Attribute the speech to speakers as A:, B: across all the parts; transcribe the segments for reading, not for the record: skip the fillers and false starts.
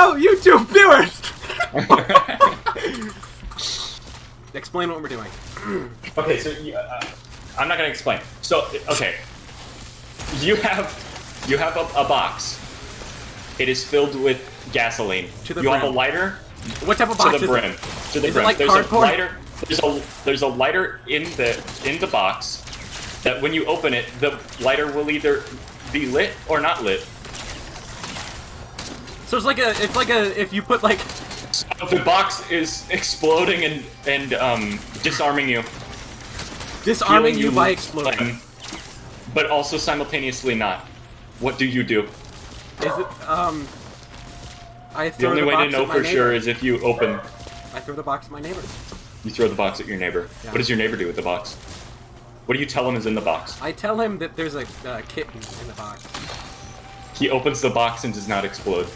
A: Hello, YouTube viewers! Explain what we're doing.
B: Okay, so I'm not gonna explain. So okay, you have a box. It is filled with gasoline.
A: To the
B: you
A: brim.
B: have a lighter.
A: What type of box
B: to the
A: is
B: brim.
A: it?
B: To the
A: Is
B: brim.
A: it like
B: there's
A: cardboard?
B: a lighter. There's a lighter in the box that when you open it, the lighter will either be lit or not lit.
A: So it's like a if you put like.
B: So the box is exploding and disarming you.
A: Disarming you by exploding.
B: But also simultaneously not. What do you do?
A: Is it I
B: The
A: throw
B: only
A: the
B: way
A: box
B: to know
A: at my
B: for
A: neighbor.
B: sure is if you open.
A: I throw the box at my neighbor.
B: You throw the box at your neighbor.
A: Yeah.
B: What does your neighbor do with the box? What do you tell him is in the box?
A: I tell him that there's a kitten in the box.
B: He opens the box and does not explode.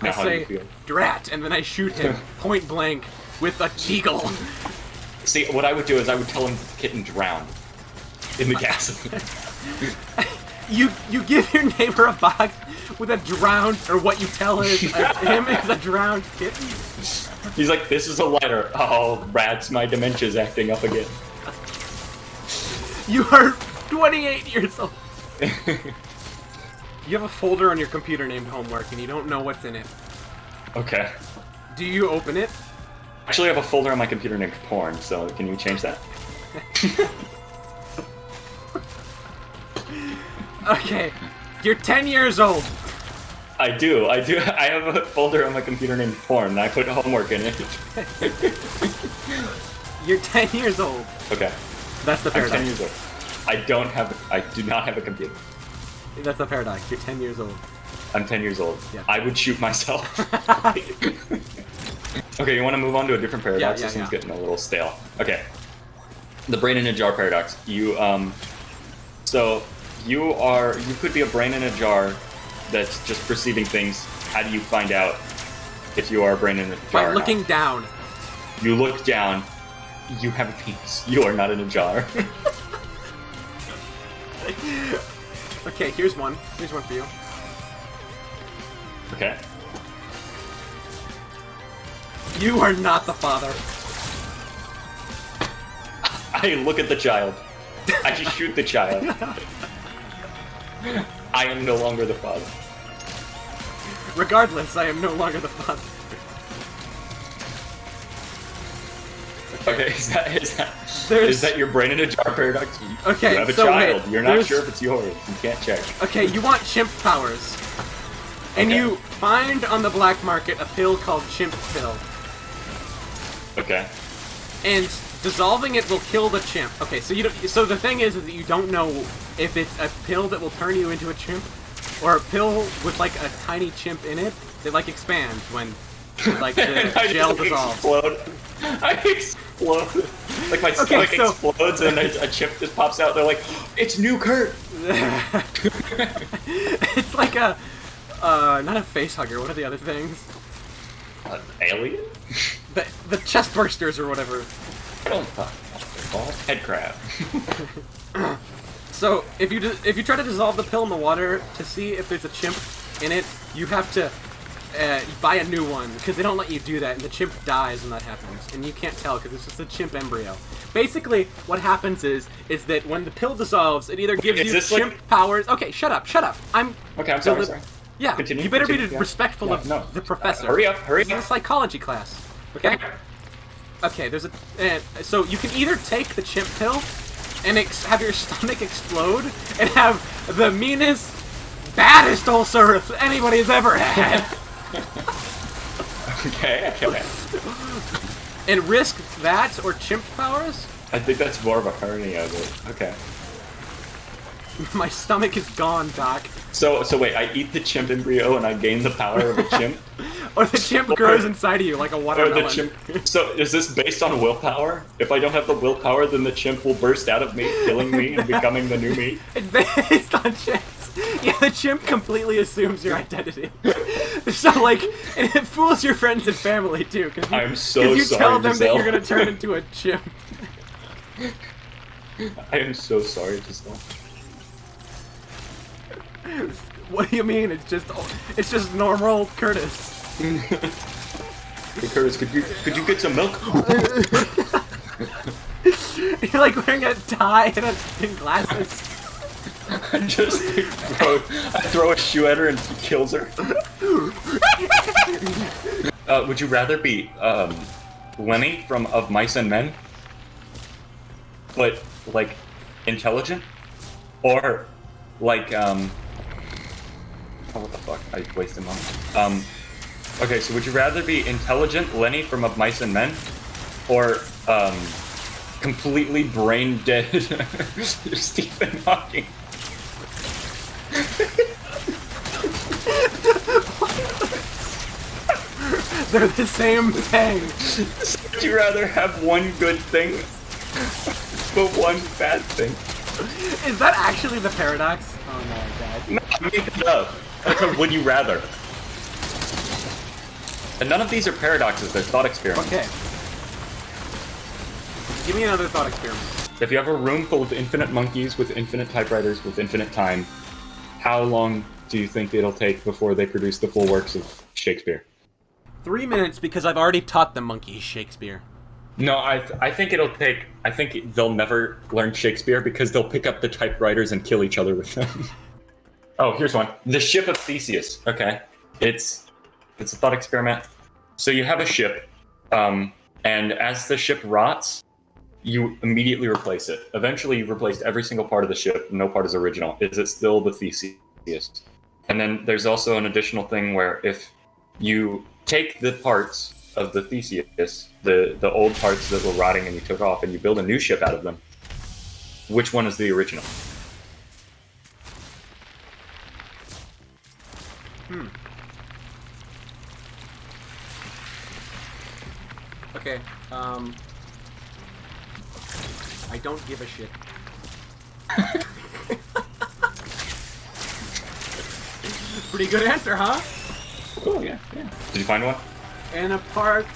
B: Now,
A: I
B: how do you
A: say,
B: feel?
A: "Drat," and then I shoot him point blank with a deagle.
B: See, what I would do is I would tell him that the kitten drowned in the gasoline.
A: You give your neighbor a box with a drowned, or what you tell him is a drowned kitten.
B: He's like, this is a lighter. Oh, rats, my dementia's acting up again.
A: You are 28 years old. You have a folder on your computer named Homework, and you don't know what's in it.
B: Okay.
A: Do you open it?
B: Actually, I have a folder on my computer named Porn, so can you change that?
A: Okay, you're 10 years old.
B: I do. I have a folder on my computer named Porn, and I put homework in it.
A: You're 10 years old.
B: Okay.
A: That's the
B: I'm
A: paradox.
B: 10 years old. I do not have a computer.
A: That's the paradox. You're 10 years old.
B: I'm 10 years old.
A: Yeah.
B: I would shoot myself. Okay, you want to move on to a different paradox?
A: Yeah,
B: This one's
A: yeah.
B: getting a little stale. Okay. The brain in a jar paradox. So you could be a brain in a jar that's just perceiving things. How do you find out if you are a brain in a jar
A: By
B: or
A: looking
B: not?
A: down.
B: You look down. You have a penis. You are not in a jar.
A: Okay, here's one. Here's one for you.
B: Okay.
A: You are not the father.
B: I look at the child. I just shoot the child. I am no longer the father.
A: Regardless, I am no longer the father.
B: Okay, is that your brain in a jar paradox?
A: Okay,
B: you have a
A: so
B: child.
A: wait,
B: You're not
A: there's-
B: sure if it's yours. You can't check.
A: Okay, you want chimp powers. And
B: Okay.
A: you find on the black market a pill called Chimp Pill.
B: Okay.
A: And dissolving it will kill the chimp. Okay, so so the thing is that you don't know if it's a pill that will turn you into a chimp, or a pill with like a tiny chimp in it that like expands when like the
B: I
A: gel
B: just, like,
A: dissolves.
B: explode. I explode. Like my stomach
A: so-
B: explodes and a chip just pops out. They're like, it's new Kurt.
A: It's like a not a face hugger. What are the other things?
B: Alien?
A: The chest bursters or whatever.
B: I don't fuck. Head crab.
A: So if you try to dissolve the pill in the water to see if there's a chimp in it, you have to buy a new one because they don't let you do that, and the chimp dies when that happens, and you can't tell because it's just a chimp embryo. Basically, what happens is that when the pill dissolves, it either gives
B: Is
A: you
B: this
A: chimp powers. Okay, shut up. I'm.
B: Okay, I'm sorry.
A: Yeah,
B: Continue,
A: you better
B: continue,
A: be
B: yeah.
A: respectful
B: Yeah,
A: of
B: no.
A: the professor.
B: Hurry up.
A: This is a psychology class. Okay. Okay, there's a so you can either take the chimp pill and have your stomach explode and have the meanest, baddest ulcer anybody's ever had,
B: Okay.
A: and risk that or chimp powers.
B: I think that's more of a hernia, but okay.
A: My stomach is gone, Doc.
B: So wait, I eat the chimp embryo and I gain the power of a chimp?
A: Or the chimp grows inside of you like a
B: Or
A: watermelon.
B: the chimp... So is this based on willpower? If I don't have the willpower, then the chimp will burst out of me, killing me and becoming the new me?
A: It's based on chimps. Yeah, the chimp completely assumes your identity. So, like, and it fools your friends and family, too. Cause
B: I'm so
A: you
B: sorry,
A: tell them that
B: Giselle.
A: you're gonna turn into a chimp.
B: I am so sorry, Giselle.
A: What do you mean? It's just normal Curtis.
B: Hey Curtis, could you get some milk?
A: You're like wearing a tie and glasses.
B: I just throw a shoe at her and he kills her. Would you rather be Lenny from Of Mice and Men, but like intelligent, or like oh, what the fuck? I wasted a moment. Okay, so would you rather be intelligent Lenny from Of Mice and Men, or completely brain dead Stephen Hawking?
A: They're the same thing.
B: So would you rather have one good thing, but one bad thing?
A: Is that actually the paradox? Oh no, God.
B: No, I made it up. That's a would you rather. And none of these are paradoxes, they're thought experiments.
A: Okay. Give me another thought experiment.
B: If you have a room full of infinite monkeys with infinite typewriters with infinite time, how long do you think it'll take before they produce the full works of Shakespeare?
A: 3 minutes, because I've already taught the monkeys Shakespeare.
B: No, I think it'll take... I think they'll never learn Shakespeare because they'll pick up the typewriters and kill each other with them. Oh, here's one. The Ship of Theseus. Okay. It's a thought experiment. So you have a ship, and as the ship rots, you immediately replace it. Eventually, you've replaced every single part of the ship. No part is original. Is it still the Theseus? And then there's also an additional thing where if you take the parts of the Theseus, the old parts that were rotting and you took off, and you build a new ship out of them, which one is the original?
A: Okay, I don't give a shit. Pretty good answer, huh?
B: Oh, yeah. Did you find one?
A: In the park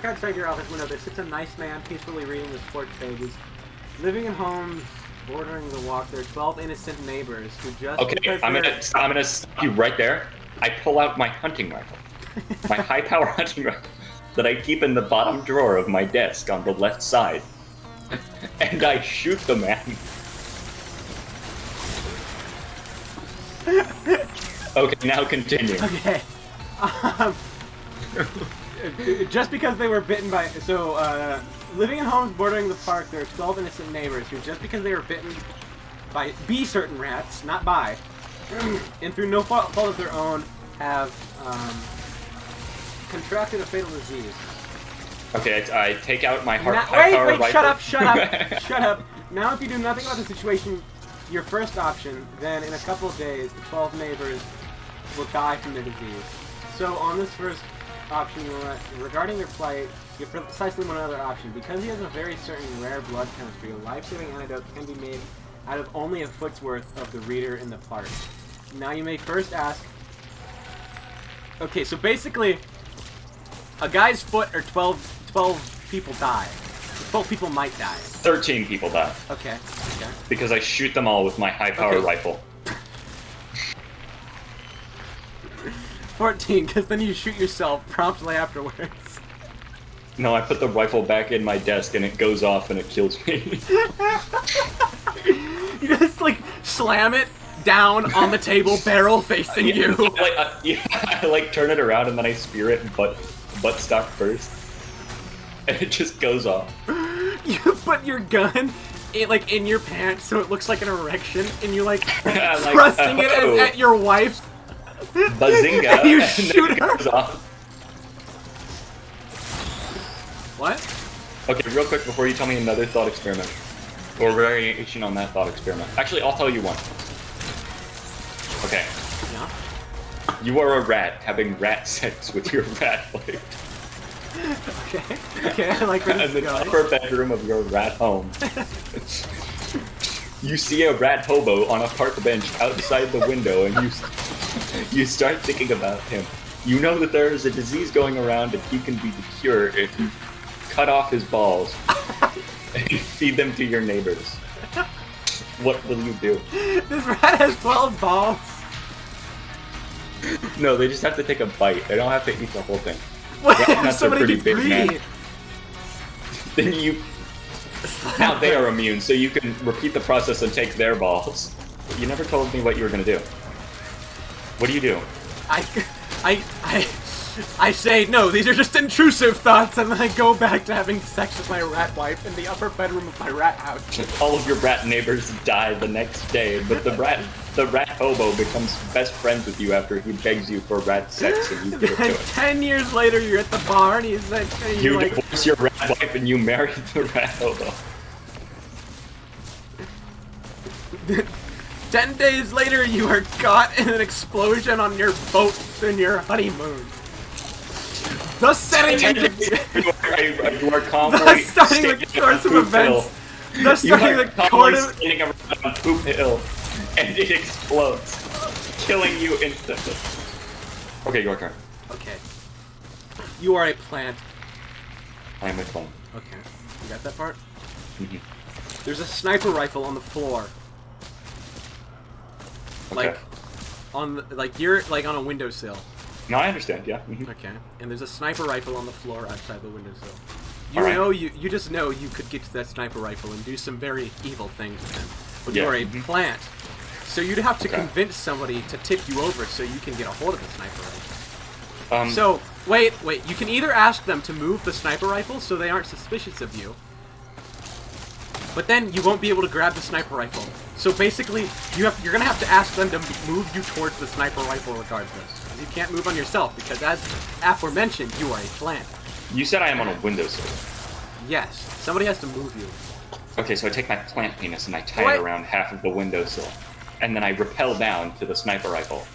A: outside your office window, there sits a nice man peacefully reading his porch pages. Living in homes bordering the walk, there are 12 innocent neighbors who just...
B: Okay, I'm gonna stop you right there. I pull out my hunting rifle. My high-power hunting rifle that I keep in the bottom drawer of my desk on the left side. And I shoot the man. Okay, now continue.
A: Okay. Just because they were bitten by... So, living in homes bordering the park, there are 12 innocent neighbors who, just because they were bitten by certain rats, not by, and through no fault of their own, have contracted a fatal disease.
B: Okay, I take out my high-power rifle.
A: Wait, shut up, shut up. Now if you do nothing about the situation, your first option, then in a couple of days, the 12 neighbors will die from their disease. So on this first option, regarding their plight, you have precisely one other option. Because he has a very certain rare blood chemistry, a life-saving antidote can be made out of only a foot's worth of the reader in the park. Now you may first ask... Okay, so basically, a guy's foot or 12 people die. 12 people might die.
B: 13 people die.
A: Okay.
B: Because I shoot them all with my high-power rifle.
A: 14, because then you shoot yourself promptly afterwards.
B: No, I put the rifle back in my desk and it goes off and it kills me.
A: You just, like, slam it down on the table, barrel facing you.
B: I, like, turn it around and then I spear it buttstock first. And it just goes off.
A: You put your gun in your pants so it looks like an erection, and you're, like, thrusting it at your wife.
B: Bazinga!
A: And you shoot her.
B: Goes off.
A: What?
B: Okay, real quick before you tell me another thought experiment. Or variation on that thought experiment. Actually, I'll tell you one. Okay.
A: Yeah?
B: You are a rat having rat sex with your rat wife.
A: Okay, I like where this
B: In
A: is
B: the
A: going.
B: upper bedroom of your rat home. You see a rat hobo on a park bench outside the window, and you start thinking about him. You know that there is a disease going around, and he can be the cure if you cut off his balls and feed them to your neighbors. What will you do?
A: This rat has 12 balls.
B: No, they just have to take a bite. They don't have to eat the whole thing.
A: What
B: Rat
A: if
B: nuts are
A: somebody
B: pretty
A: gets
B: big, man.
A: greedy?
B: Then you... Now they are immune, so you can repeat the process and take their balls. You never told me what you were gonna do. What do you do?
A: I say, no, these are just intrusive thoughts, and then I go back to having sex with my rat wife in the upper bedroom of my rat house.
B: All of your rat neighbors die the next day, but the rat hobo becomes best friends with you after he begs you for rat sex and you give it to
A: And
B: him.
A: 10 years later, you're at the bar, and he's like, and
B: You
A: you're like,
B: divorce your rat wife and you marry the rat hobo.
A: 10 days later, you are caught in an explosion on your boat in your honeymoon. Thus setting into...
B: You are calmly
A: Thus starting the
B: standing
A: course
B: on
A: of
B: Poop
A: events.
B: Hill.
A: Thus
B: You
A: starting
B: are
A: the
B: calmly
A: course of...
B: standing around Poop Hill, and it explodes, killing you instantly. Okay, your turn.
A: Okay. You are a plant.
B: I am a clone.
A: Okay. You got that part?
B: Mhm.
A: There's a sniper rifle on the floor.
B: Okay.
A: Like, you're like on a windowsill.
B: No, I understand. Yeah. Mhm.
A: Okay. And there's a sniper rifle on the floor outside the windowsill. You
B: Alright.
A: know, you just know you could get to that sniper rifle and do some very evil things with them. But
B: Yeah.
A: you're a
B: Mhm.
A: plant. So you'd have to
B: Okay.
A: convince somebody to tip you over so you can get a hold of the sniper rifle.
B: So
A: So, wait. You can either ask them to move the sniper rifle so they aren't suspicious of you, but then you won't be able to grab the sniper rifle. So basically, you're gonna have to ask them to move you towards the sniper rifle regardless. You can't move on yourself because, as aforementioned, you are a plant.
B: you said I am on a windowsill.
A: Yes, somebody has to move you.
B: Okay, so I take my plant penis and I tie
A: What?
B: it around half of the windowsill, and then I rappel down to the sniper rifle,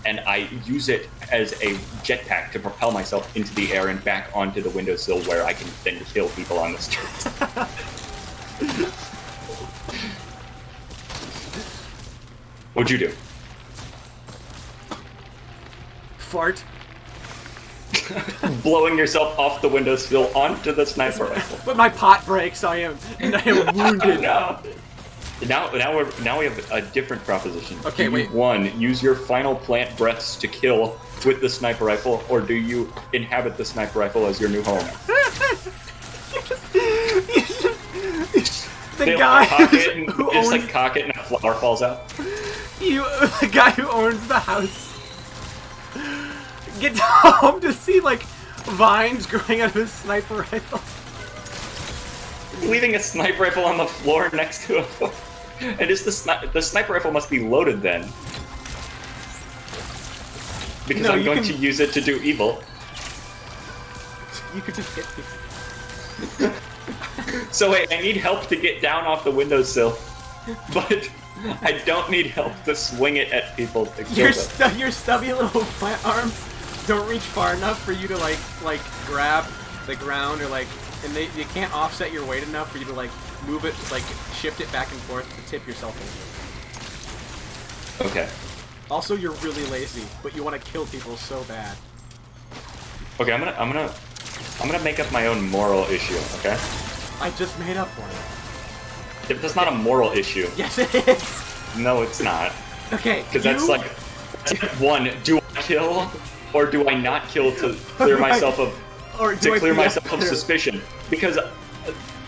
B: and I use it as a jetpack to propel myself into the air and back onto the windowsill where I can then kill people on the streets. What'd you do?
A: Fart.
B: Blowing yourself off the windowsill onto the sniper rifle.
A: But my pot breaks. I am wounded.
B: No. Now we have a different proposition.
A: Okay,
B: do you,
A: wait.
B: One, use your final plant breaths to kill with the sniper rifle, or do you inhabit the sniper rifle as your new home?
A: The guy
B: cock it and,
A: who
B: just
A: owns
B: like cock it and a flower falls out.
A: the guy who owns the house gets home to see like vines growing out of his sniper rifle.
B: Leaving a sniper rifle on the floor next to him. And is the sniper rifle must be loaded then. Because
A: No,
B: I'm
A: you
B: going
A: can-
B: to use it to do evil.
A: You could just hit me.
B: So wait, I need help to get down off the windowsill, but I don't need help to swing it at people to kill them.
A: Your stubby little plant arms don't reach far enough for you to like grab the ground, or and you can't offset your weight enough for you to move it, shift it back and forth to tip yourself over.
B: Okay.
A: Also, you're really lazy, but you want to kill people so bad.
B: Okay, I'm gonna make up my own moral issue. Okay.
A: I just made up one.
B: Yeah, but that's not a moral issue.
A: Yes, it is.
B: No, it's not.
A: Okay.
B: Because that's like, one, do I kill or do I not kill to clear myself of suspicion? Because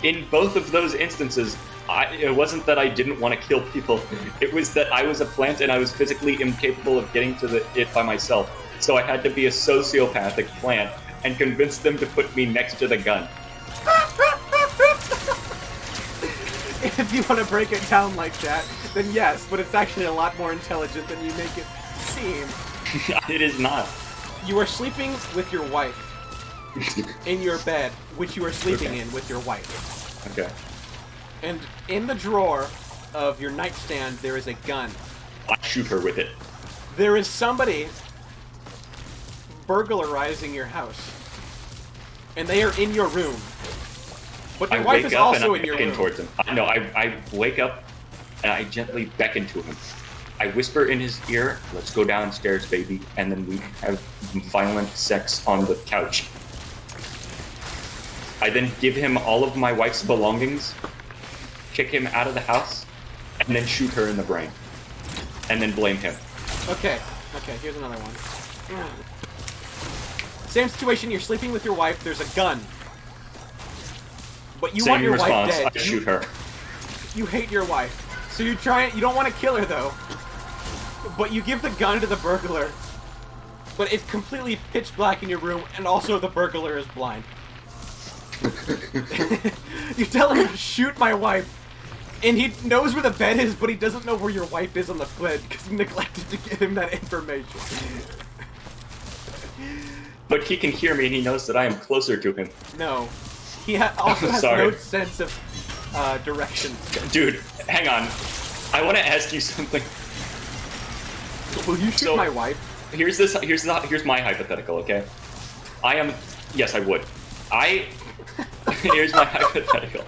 B: in both of those instances, it wasn't that I didn't want to kill people. It was that I was a plant and I was physically incapable of getting to it by myself. So I had to be a sociopathic plant and convince them to put me next to the gun.
A: If you want to break it down like that, then yes, but it's actually a lot more intelligent than you make it seem.
B: It is not.
A: You are sleeping with your wife in your bed, which you are sleeping
B: Okay.
A: in with your wife.
B: Okay.
A: And in the drawer of your nightstand, there is a gun.
B: I shoot her with it.
A: There is somebody burglarizing your house. And they are in your room. But your
B: I
A: wife
B: wake
A: is
B: up and
A: also
B: I
A: in your
B: beckon
A: room.
B: towards him. No, I wake up and I gently beckon to him. I whisper in his ear, "Let's go downstairs, baby," and then we have violent sex on the couch. I then give him all of my wife's belongings, kick him out of the house, and then shoot her in the brain. And then blame him.
A: Okay, here's another one. Same situation, you're sleeping with your wife, there's a gun. But you
B: Same
A: want your
B: response.
A: wife dead.
B: I shoot her.
A: You hate your wife. So you don't want to kill her though. But you give the gun to the burglar. But it's completely pitch black in your room, and also the burglar is blind. You tell him to shoot my wife. And he knows where the bed is, but he doesn't know where your wife is on the bed because you neglected to give him that information.
B: But he can hear me and he knows that I am closer to him.
A: No. He also has
B: Sorry.
A: no sense of direction.
B: Dude, hang on. I want to ask you something.
A: Will you shoot my wife?
B: Here's my hypothetical, okay? Yes, I would. Here's my hypothetical.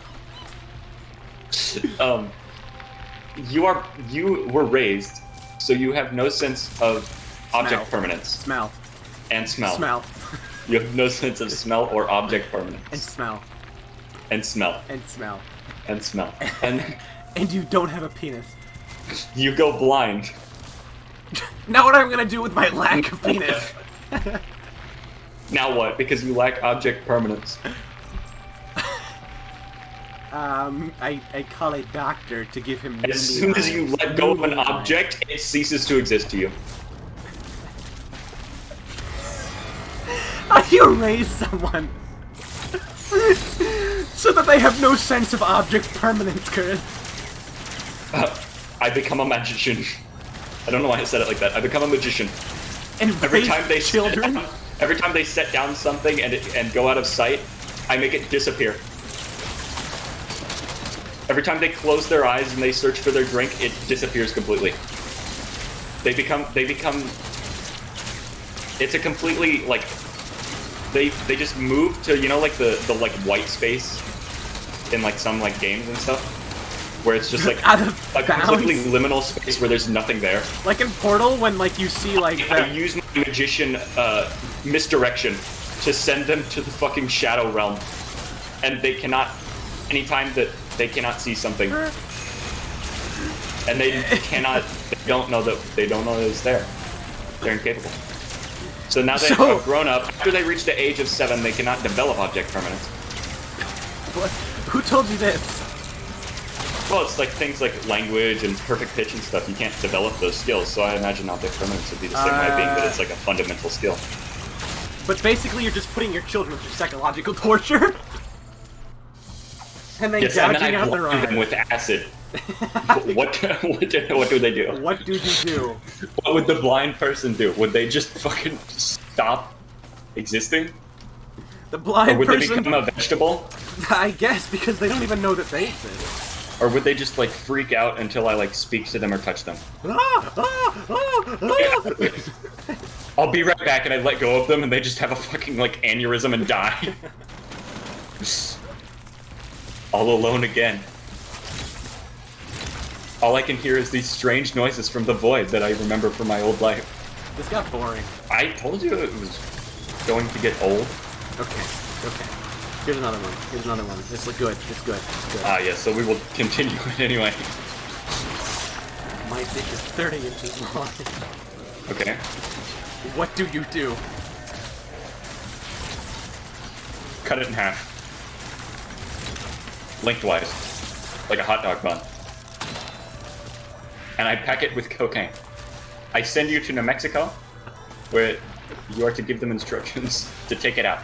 B: You were raised, so you have no sense of object permanence.
A: Smell.
B: And smell.
A: Smell.
B: You have no sense of smell or object permanence.
A: And smell.
B: And smell.
A: And smell.
B: And smell. And
A: and you don't have a penis.
B: You go blind.
A: Now what I'm gonna do with my lack of penis?
B: Now what? Because you lack object permanence.
A: I call a doctor to give him.
B: As soon as you let go of an object, it ceases to exist to you.
A: How do you raise someone so that they have no sense of object permanence, Kurt?
B: I become a magician. I don't know why I said it like that. I become a magician.
A: And
B: every time they
A: children.
B: Every time they set down something and go out of sight, I make it disappear. Every time they close their eyes and they search for their drink, it disappears completely. They become. It's a completely like. They just move to like the like white space in like some like games and stuff, where it's just like a completely liminal space where there's nothing there.
A: Like in Portal, when like you see like
B: I use my magician misdirection to send them to the fucking shadow realm, and they cannot. Anytime that they cannot see something, and they don't know that it's there. They're incapable. So now they have grown up. After they reach the age of 7, they cannot develop object permanence.
A: What? Who told you this?
B: Well, it's like things like language and perfect pitch and stuff. You can't develop those skills, so I imagine object permanence would be the same way, being that it's like a fundamental skill.
A: But basically, you're just putting your children through psychological torture. And then gouging out their eyes.
B: Them with acid. What do they do?
A: What do you do?
B: What would the blind person do? Would they just fucking stop existing?
A: The blind person...
B: Or would they become a vegetable?
A: I guess, because they don't even know that they exist.
B: Or would they just like freak out until I like speak to them or touch them? I'll be right back, and I let go of them and they just have a fucking like aneurysm and die. All alone again. All I can hear is these strange noises from the void that I remember from my old life.
A: This got boring.
B: I told you it was going to get old.
A: Okay. Here's another one. It's good. It's good.
B: Ah, yes, so we will continue it anyway.
A: My dick is 30 inches long.
B: Okay.
A: What do you do?
B: Cut it in half. Lengthwise. Like a hot dog bun. And I pack it with cocaine. I send you to New Mexico, where you are to give them instructions to take it out.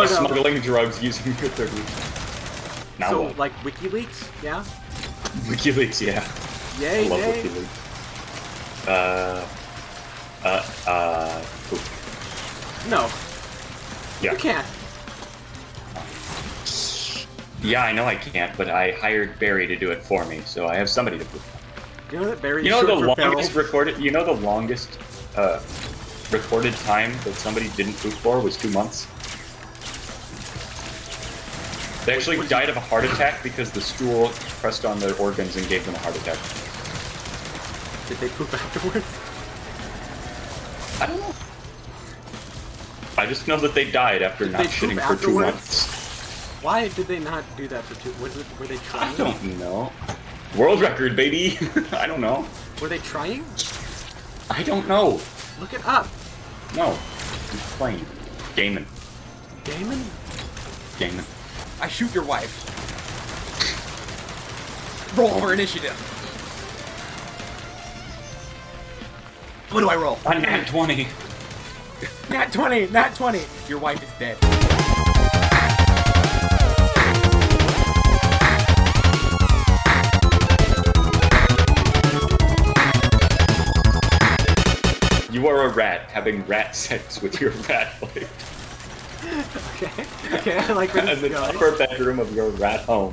B: Smuggling drugs using your 30. Now
A: so,
B: what?
A: like WikiLeaks, yeah?
B: WikiLeaks, yeah.
A: Yay,
B: I love
A: yay.
B: WikiLeaks. Poop.
A: No.
B: Yeah.
A: You can't.
B: Yeah, I know I can't, but I hired Barry to do it for me, so I have somebody to poop.
A: You know that Barry.
B: You know the longest recorded. You know the longest recorded time that somebody didn't poop for was 2 months. They actually died of a heart attack because the stool pressed on their organs and gave them a heart attack.
A: Did they poop afterwards?
B: I don't know. I just know that they died after not shitting for 2 months.
A: Why did they not do that for 2? Were they trying?
B: I don't know. World record, baby. I don't know.
A: Were they trying?
B: I don't know.
A: Look it up.
B: No. I'm playing. Gaming.
A: Damon?
B: Gaming.
C: I shoot your wife. Roll for initiative. What do I roll?
B: A nat 20.
C: Nat 20! Nat 20! Your wife is dead.
B: You are a rat having rat sex with your rat wife.
A: Okay. Okay, I like where this
B: In
A: is
B: the
A: going.
B: upper bedroom of your rat home.